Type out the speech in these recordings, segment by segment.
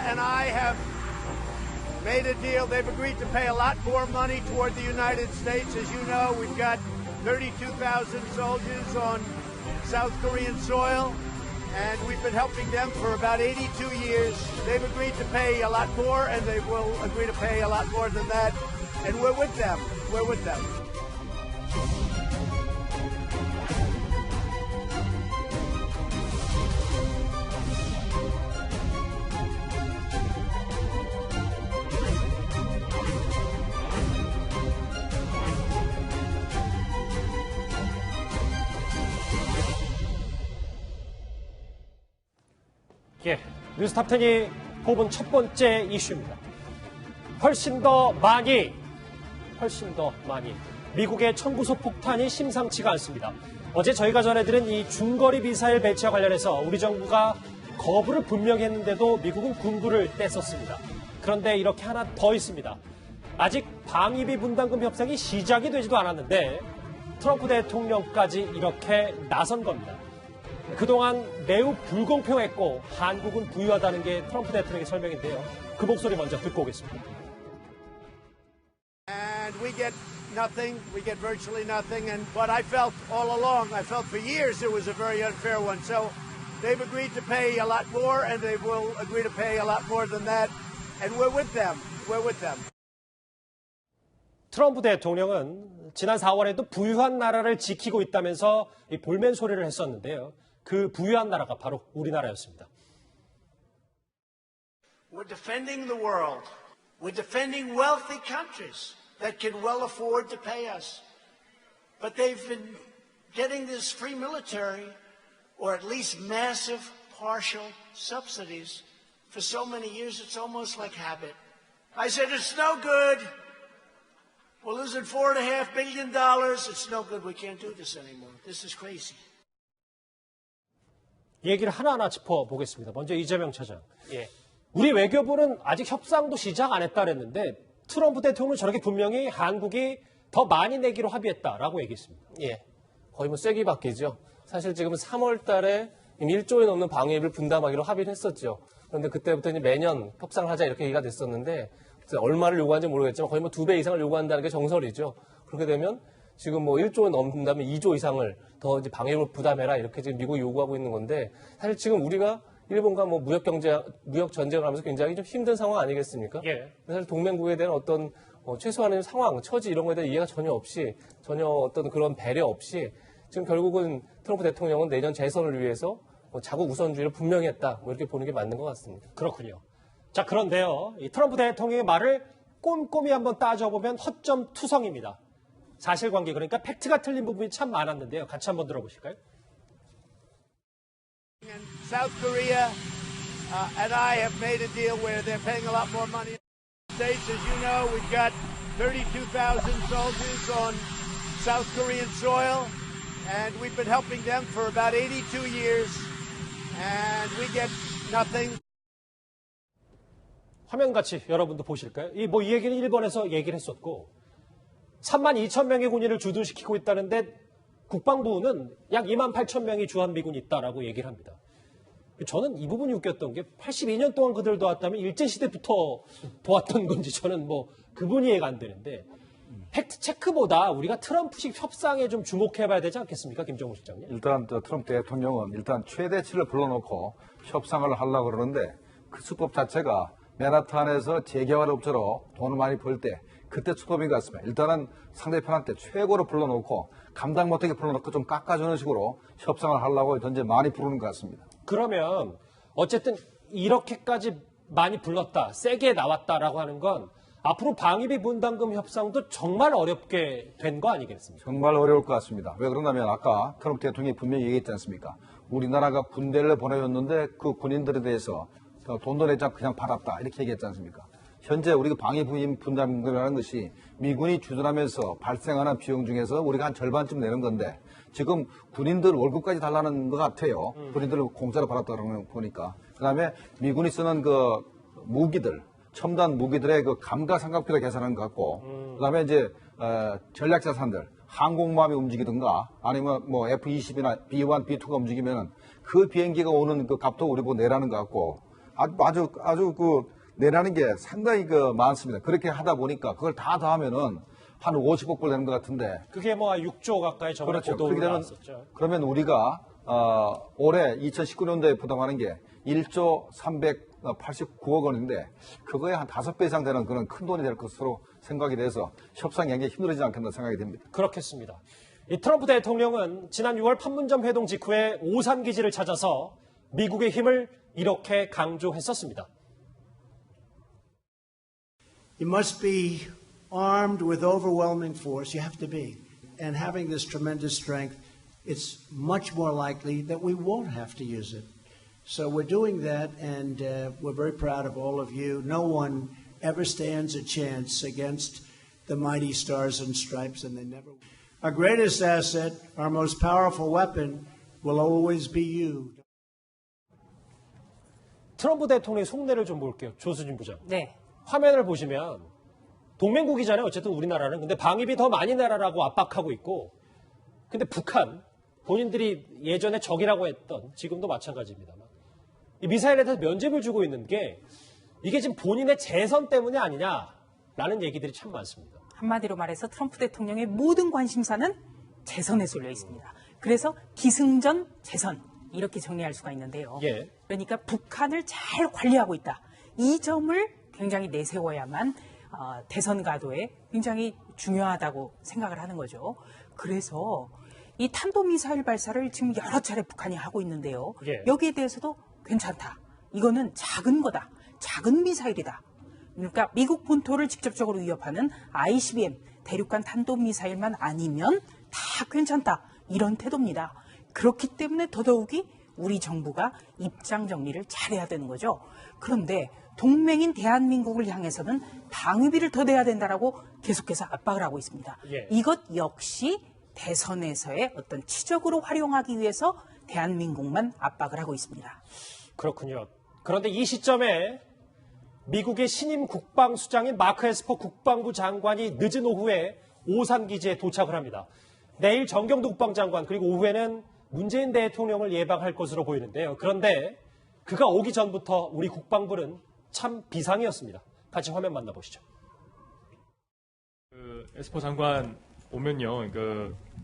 and I have made a deal. They've agreed to pay a lot more money toward the United States. As you know, we've got 32,000 soldiers on South Korean soil, and we've been helping them for about 82 years. They've agreed to pay a lot more, and they will agree to pay a lot more than that. And we're with them. We're with them. 예, 뉴스탑10이 뽑은 첫 번째 이슈입니다. 훨씬 더 많이 미국의 청구소 폭탄이 심상치가 않습니다. 어제 저희가 전해드린 이 중거리 미사일 배치와 관련해서 우리 정부가 거부를 분명히 했는데도 미국은 군부를 뗐었습니다. 그런데 이렇게 하나 더 있습니다. 아직 방위비 분담금 협상이 시작이 되지도 않았는데 트럼프 대통령까지 이렇게 나선 겁니다. 그동안 매우 불공평했고 한국은 부유하다는 게 트럼프 대통령의 설명인데요. 그 목소리 먼저 듣고 오겠습니다. And we get nothing. We get virtually nothing. And what I felt all along, I felt for years it was a very unfair one. So they've agreed to pay a lot more, and they will agree to pay a lot more than that. And we're with them. We're with them. 트럼프 대통령은 지난 4월에도 부유한 나라를 지키고 있다면서 이 볼멘 소리를 했었는데요. 그 부유한 나라가 바로 우리나라였습니다. We're defending the world. We're defending wealthy countries that can well afford to pay us. But they've been getting this free military, or at least massive partial subsidies, for so many years it's almost like habit. I said, it's no good. We're losing $4.5 billion. It's no good. We can't do this anymore. This is crazy. 얘기를 하나하나 짚어보겠습니다. 먼저 이재명 차장. 예. 우리 외교부는 아직 협상도 시작 안 했다 그랬는데 트럼프 대통령은 저렇게 분명히 한국이 더 많이 내기로 합의했다라고 얘기했습니다. 예. 거의 뭐 쐐기 바뀌죠. 사실 지금 3월 달에 이미 1조에 넘는 방위비를 분담하기로 합의를 했었죠. 그런데 그때부터 이제 매년 협상을 하자 이렇게 얘기가 됐었는데 얼마를 요구하는지 모르겠지만 거의 뭐 2배 이상을 요구한다는 게 정설이죠. 그렇게 되면 지금 뭐 1조에 넘는다면 2조 이상을 더 이제 방위비를 부담해라 이렇게 지금 미국이 요구하고 있는 건데 사실 지금 우리가 일본과 뭐 무역 전쟁을 하면서 굉장히 좀 힘든 상황 아니겠습니까? 예. 사실 동맹국에 대한 어떤 최소한의 상황, 처지 이런 거에 대한 이해가 전혀 없이 전혀 어떤 그런 배려 없이 지금 결국은 트럼프 대통령은 내년 재선을 위해서 자국 우선주의를 분명히 했다 뭐 이렇게 보는 게 맞는 것 같습니다. 그렇군요. 자, 그런데요. 이 트럼프 대통령의 말을 꼼꼼히 한번 따져보면 허점 투성입니다. 사실관계, 그러니까 팩트가 틀린 부분이 참 많았는데요. 같이 한번 들어보실까요? South Korea and I have made a deal where they're paying a lot more money. States, as you know, we've got 32,000 soldiers on South Korean soil, and we've been helping them for about 82 years, and we get nothing. 화면 같이 여러분도 보실까요? 이 얘기는 일본에서 얘기를 했었고 32,000명의 군인을 주둔시키고 있다는데 국방부는 약 28,000명이 주한미군이 있다라고 얘기를 합니다. 저는 이 부분이 웃겼던 게 82년 동안 그들 도왔다면 일제시대부터 도왔던 건지 저는 그분이 이해가 안 되는데 팩트 체크보다 우리가 트럼프식 협상에 좀 주목해봐야 되지 않겠습니까? 김정우 실장님. 일단 트럼프 대통령은 일단 최대치를 불러놓고 협상을 하려고 그러는데 그 수법 자체가 맨하탄에서 재개발업체로 돈을 많이 벌 때 그때 수법인 것 같습니다. 일단은 상대편한테 최고로 불러놓고 감당 못하게 불러놓고 좀 깎아주는 식으로 협상을 하려고 현재 많이 부르는 것 같습니다. 그러면 어쨌든 이렇게까지 많이 불렀다, 세게 나왔다라고 하는 건 앞으로 방위비 분담금 협상도 정말 어렵게 된 거 아니겠습니까? 정말 어려울 것 같습니다. 왜 그러냐면 아까 트럼프 대통령이 분명히 얘기했지 않습니까? 우리나라가 군대를 보내줬는데 그 군인들에 대해서 돈도 내지 않고 그냥 받았다 이렇게 얘기했지 않습니까? 현재 우리가 방위비 분담금이라는 것이 미군이 주둔하면서 발생하는 비용 중에서 우리가 한 절반쯤 내는 건데 지금 군인들 월급까지 달라는 것 같아요. 군인들을 공짜로 받았다는 거 보니까. 그다음에 미군이 쓰는 그 무기들, 첨단 무기들의 그 감가상각비를 계산한 것 같고, 그다음에 이제 전략자산들, 항공모함이 움직이든가 아니면 뭐 F-20이나 B-1, B-2가 움직이면 그 비행기가 오는 그 값도 우리 보고 내라는 것 같고. 아주 그 내라는 게 상당히 그 많습니다. 그렇게 하다 보니까 그걸 다 더하면은 한 50억 불 되는 것 같은데. 그게 뭐 6조 가까이 저번에 그렇죠. 보도로 그렇게 되면 나왔었죠. 그러면 우리가 올해 2019년도에 부담하는 게 1조 389억 원인데 그거에 한 5배 이상 되는 그런 큰 돈이 될 것으로 생각이 돼서 협상이 굉장히 힘들어지지 않겠나 생각이 됩니다. 그렇겠습니다. 이 트럼프 대통령은 지난 6월 판문점 회동 직후에 오산 기지를 찾아서 미국의 힘을 이렇게 강조했었습니다. You must be armed with overwhelming force. You have to be. And having this tremendous strength, it's much more likely that we won't have to use it. So we're doing that, and we're very proud of all of you. No one ever stands a chance against the mighty stars and stripes, and they never will. Our greatest asset, our most powerful weapon, will always be you. 트럼프 대통령의 속내를 좀 볼게요. 조수진 부장. 네. 화면을 보시면 동맹국이잖아요. 어쨌든 우리나라는. 근데 방위비 더 많이 내라라고 압박하고 있고, 근데 북한, 본인들이 예전에 적이라고 했던, 지금도 마찬가지입니다만, 이 미사일에 대해서 면죄부를 주고 있는 게 이게 지금 본인의 재선 때문이 아니냐라는 얘기들이 참 많습니다. 한마디로 말해서 트럼프 대통령의 모든 관심사는 재선에 쏠려 있습니다. 그래서 기승전 재선 이렇게 정리할 수가 있는데요. 예. 그러니까 북한을 잘 관리하고 있다. 이 점을 굉장히 내세워야만 대선 가도에 굉장히 중요하다고 생각을 하는 거죠. 그래서 이 탄도미사일 발사를 지금 여러 차례 북한이 하고 있는데요. 예. 여기에 대해서도 괜찮다. 이거는 작은 거다. 작은 미사일이다. 그러니까 미국 본토를 직접적으로 위협하는 ICBM, 대륙간 탄도미사일만 아니면 다 괜찮다. 이런 태도입니다. 그렇기 때문에 더더욱이 우리 정부가 입장 정리를 잘해야 되는 거죠. 그런데 동맹인 대한민국을 향해서는 방위비를 더 내야 된다라고 계속해서 압박을 하고 있습니다. 예. 이것 역시 대선에서의 어떤 치적으로 활용하기 위해서 대한민국만 압박을 하고 있습니다. 그렇군요. 그런데 이 시점에 미국의 신임 국방수장인 마크 에스퍼 국방부 장관이 늦은 오후에 오산 기지에 도착을 합니다. 내일 정경도 국방장관 그리고 오후에는 문재인 대통령을 예방할 것으로 보이는데요. 그런데 그가 오기 전부터 우리 국방부는 참 비상이었습니다. 같이 화면 만나보시죠. 에스퍼 장관 오면요,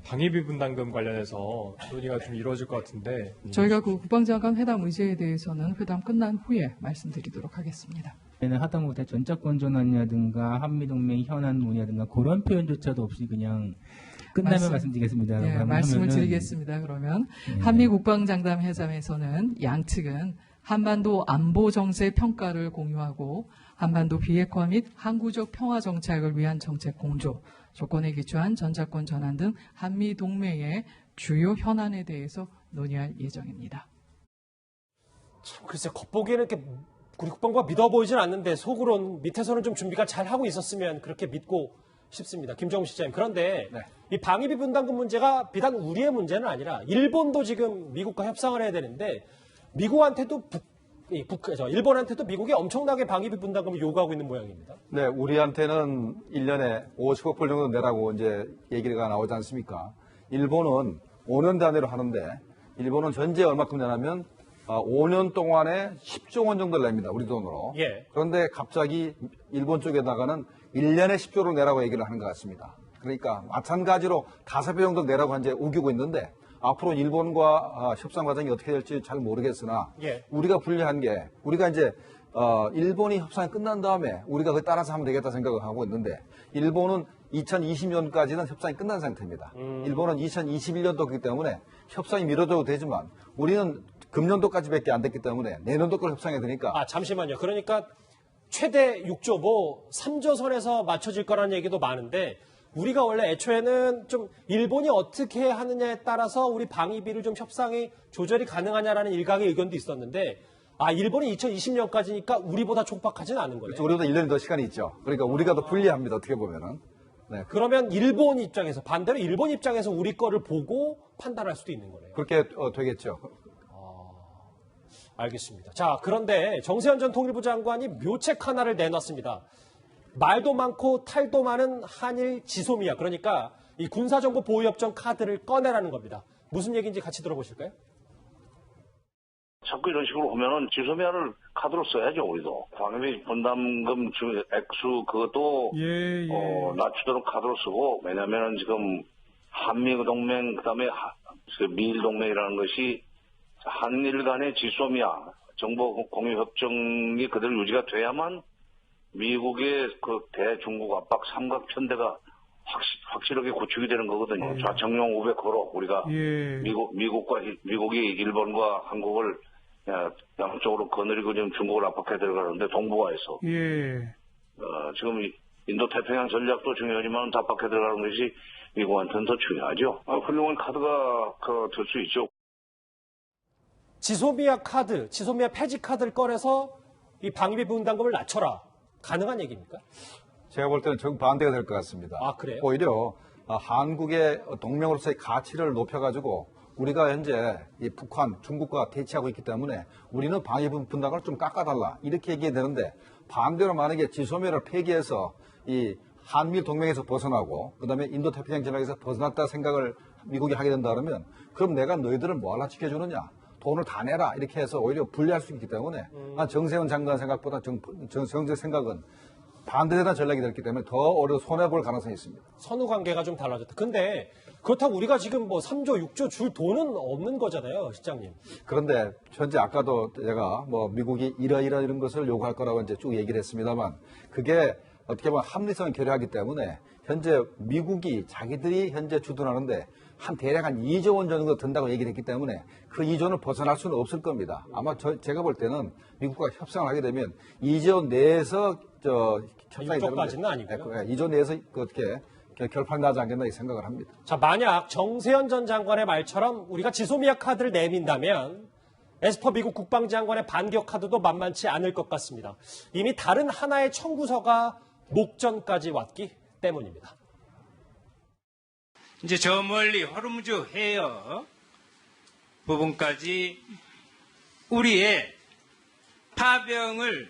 방위비 분담금 관련해서 논의가 좀 이루어질 것 같은데. 저희가 그 국방장관 회담 의제에 대해서는 회담 끝난 후에 말씀드리도록 하겠습니다. 하다못해 전자권 전환이라든가 한미동맹 현안 논의라든가 그런 표현조차도 없이 그냥 끝나면 말씀드리겠습니다. 네, 말씀을 드리겠습니다. 그러면 한미 국방장관 회담에서는 양측은 한반도 안보 정세 평가를 공유하고 한반도 비핵화 및 항구적 평화 정착을 위한 정책 공조, 조건에 기초한 전자권 전환 등 한미 동맹의 주요 현안에 대해서 논의할 예정입니다. 참 글쎄 겉보기에는 이렇게 우리 국방부가 믿어 보이진 않는데 속으로는 밑에서는 좀 준비가 잘 하고 있었으면 그렇게 믿고 싶습니다. 김정우 시장님. 그런데 네. 이 방위비 분담금 문제가 비단 우리의 문제는 아니라 일본도 지금 미국과 협상을 해야 되는데 미국한테도 일본한테도 미국이 엄청나게 방위비 분담금을 요구하고 있는 모양입니다. 네, 우리한테는 1년에 50억 불 정도 내라고 이제 얘기가 나오지 않습니까? 일본은 5년 단위로 하는데 일본은 현재 얼마큼 내냐면 5년 동안에 10조 원 정도를 냅니다. 우리 돈으로. 예. 그런데 갑자기 일본 쪽에다가는 1년에 10조를 내라고 얘기를 하는 것 같습니다. 그러니까 마찬가지로 5배 정도 내라고 이제 우기고 있는데 앞으로 일본과 협상 과정이 어떻게 될지 잘 모르겠으나 예. 우리가 불리한 게 우리가 이제 일본이 협상이 끝난 다음에 우리가 그에 따라서 하면 되겠다 생각을 하고 있는데 일본은 2020년까지는 협상이 끝난 상태입니다. 일본은 2021년도이기 때문에 협상이 미뤄져도 되지만 우리는 금년도까지밖에 안 됐기 때문에 내년도까지 협상해야 되니까. 잠시만요. 그러니까 최대 6조 3조 선에서 맞춰질 거라는 얘기도 많은데 우리가 원래 애초에는 좀 일본이 어떻게 하느냐에 따라서 우리 방위비를 좀 협상이 조절이 가능하냐라는 일각의 의견도 있었는데 일본이 2020년까지니까 우리보다 촉박하지는 않은 거예요. 그렇죠. 우리보다 1년이 더 시간이 있죠. 그러니까 우리가 더 불리합니다. 어떻게 보면은. 네. 그러면 일본 입장에서 반대로 일본 입장에서 우리 거를 보고 판단할 수도 있는 거네요. 그렇게 되겠죠. 알겠습니다. 자, 그런데 정세현 전 통일부 장관이 묘책 하나를 내놨습니다. 말도 많고 탈도 많은 한일 지소미아. 그러니까 이 군사정보 보호협정 카드를 꺼내라는 겁니다. 무슨 얘기인지 같이 들어보실까요? 자꾸 이런 식으로 하면은 지소미아를 카드로 써야죠, 우리도. 방위비 분담금 액수 그것도 낮추도록 카드로 쓰고, 왜냐면은 지금 한미 동맹 그다음에 미일 동맹이라는 것이 한일 간의 지소미아 정보 공유 협정이 그대로 유지가 돼야만 미국의 그 대중국 압박 삼각 편대가 확실하게 구축이 되는 거거든요. 좌청룡 500호로 우리가 미국이 일본과 한국을 양쪽으로 거느리고 지금 중국을 압박해 들어가는데 동북아에서 지금 인도 태평양 전략도 중요하지만 압박해 들어가는 것이 미국한테는 더 중요하죠. 훌륭한 카드가 될 수 있죠. 지소미아 카드, 지소미아 폐지 카드를 꺼내서 이 방위비 분담금을 낮춰라. 가능한 얘기입니까? 제가 볼 때는 정반대가 될 것 같습니다. 아, 그래요? 오히려 한국의 동맹으로서의 가치를 높여가지고 우리가 현재 이 북한, 중국과 대치하고 있기 때문에 우리는 방위비 분담금을 좀 깎아달라 이렇게 얘기해야 되는데 반대로 만약에 지소미아를 폐기해서 이 한미 동맹에서 벗어나고 그다음에 인도 태평양 전략에서 벗어났다 생각을 미국이 하게 된다 그러면 그럼 내가 너희들을 뭐 하나 지켜주느냐? 돈을 다 내라 이렇게 해서 오히려 불리할 수 있기 때문에 정세훈 장관 생각보다 정세 생각은 반대되는 전략이 됐기 때문에 더 오히려 손해볼 가능성이 있습니다. 선후 관계가 좀 달라졌다. 근데 그렇다고 우리가 지금 뭐 3조, 6조 줄 돈은 없는 거잖아요, 실장님. 그런데 현재 아까도 제가 뭐 미국이 이런 것을 요구할 거라고 이제 쭉 얘기를 했습니다만 그게 어떻게 보면 합리성을 결여하기 때문에 현재 미국이 자기들이 현재 주둔하는데 대략 한 2조 원 정도 든다고 얘기를 했기 때문에 그 2조는 벗어날 수는 없을 겁니다. 아마 제가 볼 때는 미국과 협상을 하게 되면 2조 내에서 협상이 되는데 6조까지는 아니고요. 2조 내에서 어떻게 결판이 나지 않겠나 이 생각을 합니다. 자, 만약 정세현 전 장관의 말처럼 우리가 지소미아 카드를 내민다면 에스퍼 미국 국방장관의 반격 카드도 만만치 않을 것 같습니다. 이미 다른 하나의 청구서가 목전까지 왔기 때문입니다. 이제 저 멀리 호르무즈 해역 부분까지 우리의 파병을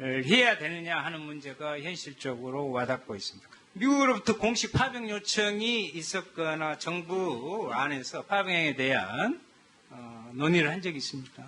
해야 되느냐 하는 문제가 현실적으로 와닿고 있습니다. 미국으로부터 공식 파병 요청이 있었거나 정부 안에서 파병에 대한 논의를 한 적이 있습니까?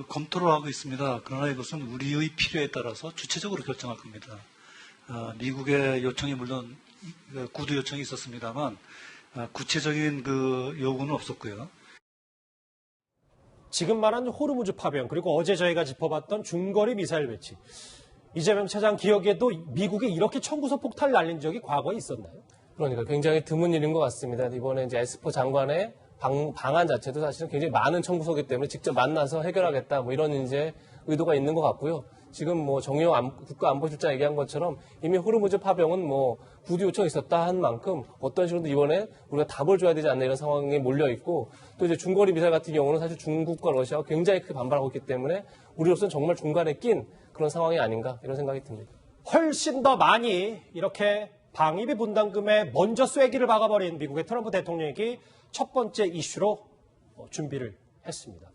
검토를 하고 있습니다. 그러나 이것은 우리의 필요에 따라서 주체적으로 결정할 겁니다. 미국의 요청이 물론 구두 요청이 있었습니다만 구체적인 그 요구는 없었고요. 지금 말한 호르무즈 파병 그리고 어제 저희가 짚어봤던 중거리 미사일 배치. 이재명 차장 기억에도 미국이 이렇게 청구서 폭탄을 날린 적이 과거에 있었나요? 그러니까 굉장히 드문 일인 것 같습니다. 이번에 이제 에스퍼 장관의 방안 자체도 사실은 굉장히 많은 청구서기 때문에 직접 만나서 해결하겠다 뭐 이런 이제 의도가 있는 것 같고요. 지금 뭐 정의용 국가안보실장 얘기한 것처럼 이미 호르무즈 파병은 뭐 구두 요청이 있었다 한 만큼 어떤 식으로든 이번에 우리가 답을 줘야 되지 않나 이런 상황에 몰려 있고 또 이제 중거리 미사일 같은 경우는 사실 중국과 러시아가 굉장히 크게 반발하고 있기 때문에 우리로서는 정말 중간에 낀 그런 상황이 아닌가 이런 생각이 듭니다. 훨씬 더 많이 이렇게 방위비 분담금에 먼저 쐐기를 박아버린 미국의 트럼프 대통령이 첫 번째 이슈로 준비를 했습니다.